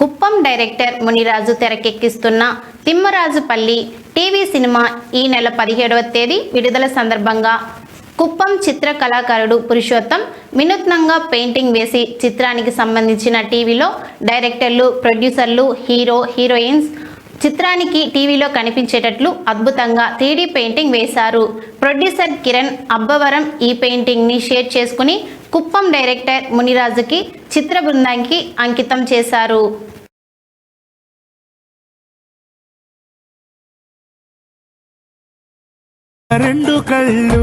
Kuppam director Muniraju తెరకెక్కిస్తున్న Timmarajupalli TV cinema ఈ నెల 17వ తేదీ విడుదల సందర్భంగా కుప్పం చిత్ర కళాకారుడు పురుషోత్తం వినూత్నంగా పెయింటింగ్ వేసి చిత్రానికి సంబంధించిన టీవీలో డైరెక్టర్లు, ప్రొడ్యూసర్లు, హీరోయిన్స్ చిత్రానికి టీవీలో కనిపించేటట్లు అద్భుతంగా 3D పెయింటింగ్ వేశారు. ప్రొడ్యూసర్ కిరణ్ అబ్బవరం ఈ పెయింటింగ్ ని షేర్ చేసుకుని కుప్పం డైరెక్టర్ మునిరాజుకి చిత్ర బృందానికి అంకితం చేశారు. రెండు కళ్ళు